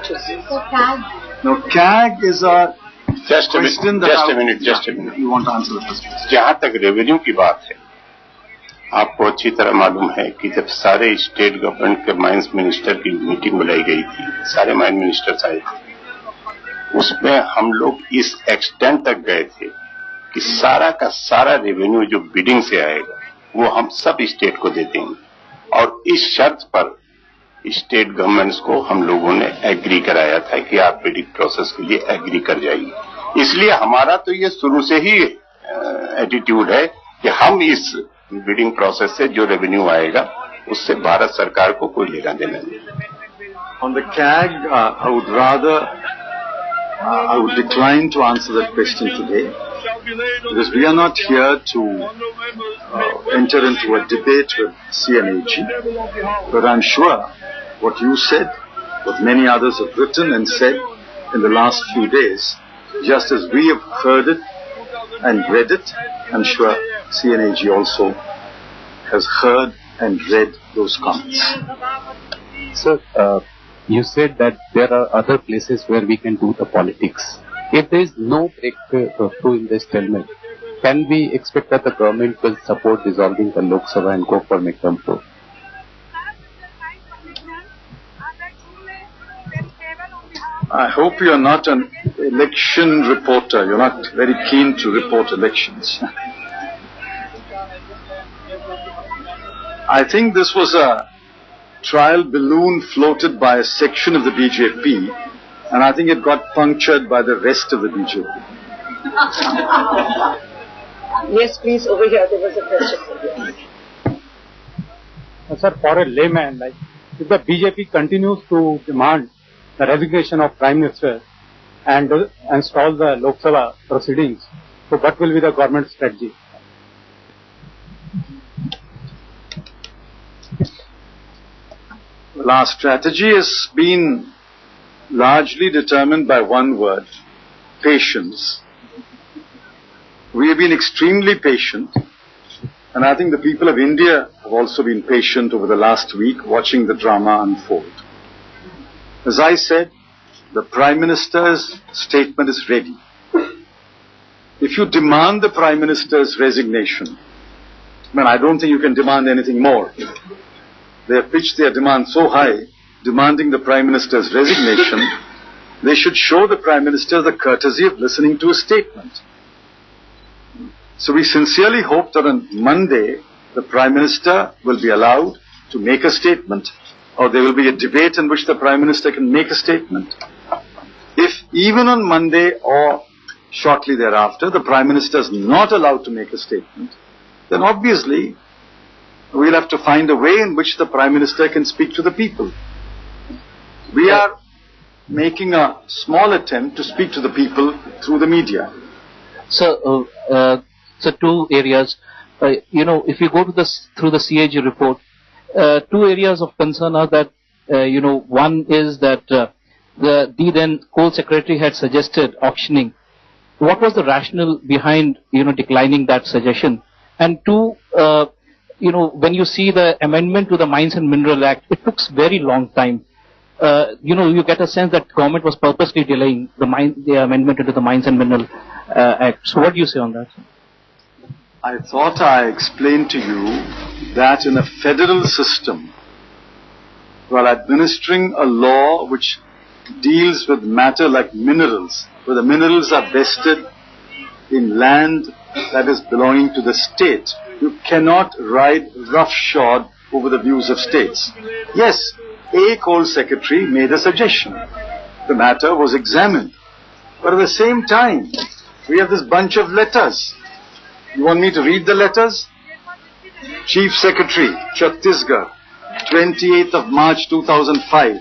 purchase. So CAG? No, CAG is a Just a minute. You want to answer the first question? जहां तक revenue की बात है, आपको अच्छी तरह मालूम है कि जब सारे स्टेट गवर्नमेंट के माइंस मिनिस्टर की मीटिंग बुलाई गई थी, सारे माइन मिनिस्टर्स आए थे, उसमें हम लोग इस एक्सटेंट तक गए थे कि सारा का सारा रेवेन्यू जो बिडिंग से आएगा वो हम सब स्टेट को दे देंगे, और इस शर्त पर स्टेट गवर्नमेंट्स को हम लोगों ने एग्री कराया था कि आप बिडिंग प्रोसेस के लिए एग्री कर जाइए। इसलिए हमारा तो ये शुरू से ही एटीट्यूड है कि हम इस बिडिंग प्रोसेस से जो रेवेन्यू आएगा उससे भारत सरकार को कोई लेना देना नहीं। On the CAG, I would decline to answer that question today, because we are not here to enter into a debate with CNAG, but I'm sure what you said, what many others have written and said in the last few days, just as we have heard it and read it, I'm sure CNAG also has heard and read those comments. Sir, you said that there are other places where we can do the politics. If there is no breakthrough in this stalemate, can we expect that the government will support dissolving the Lok Sabha and go for midterm poll? I hope you are not an election reporter. You're not very keen to report elections. I think this was a trial balloon floated by a section of the BJP, and I think it got punctured by the rest of the BJP. Yes, please, over here, there was a question for you. Sir, for a layman, like, if the BJP continues to demand the resignation of Prime Minister and stall the Lok Sabha proceedings, so what will be the government strategy? Well, our strategy has been largely determined by one word: patience. We have been extremely patient, and I think the people of India have also been patient over the last week watching the drama unfold. As I said, the Prime Minister's statement is ready. If you demand the Prime Minister's resignation, I don't think you can demand anything more. They have pitched their demand so high, demanding the Prime Minister's resignation, they should show the Prime Minister the courtesy of listening to his statement. So we sincerely hope that on Monday, the Prime Minister will be allowed to make a statement, or there will be a debate in which the Prime Minister can make a statement. If even on Monday or shortly thereafter, the Prime Minister is not allowed to make a statement, then obviously we'll have to find a way in which the Prime Minister can speak to the people. We are making a small attempt to speak to the people through the media. So two areas, if you go to through the CAG report, two areas of concern are that, one is that the then Coal Secretary had suggested auctioning. What was the rationale behind, declining that suggestion? And two, when you see the amendment to the Mines and Mineral Act, it took very long time. You get a sense that government was purposely delaying the amendment to the Mines and Mineral Act. So what do you say on that? I thought I explained to you that in a federal system, while administering a law which deals with matter like minerals, where the minerals are vested in land that is belonging to the state, you cannot ride roughshod over the views of states. Yes, a Coal Secretary made a suggestion. The matter was examined. But at the same time, we have this bunch of letters. You want me to read the letters? Chief Secretary, Chhattisgarh, 28th of March 2005.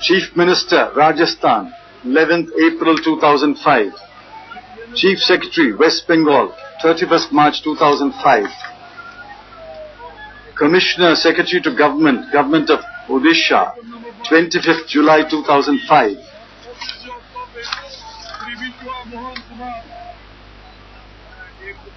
Chief Minister, Rajasthan, 11th April 2005. Chief Secretary, West Bengal, 31st March 2005. Commissioner, Secretary to Government of Odisha, 25th July 2005.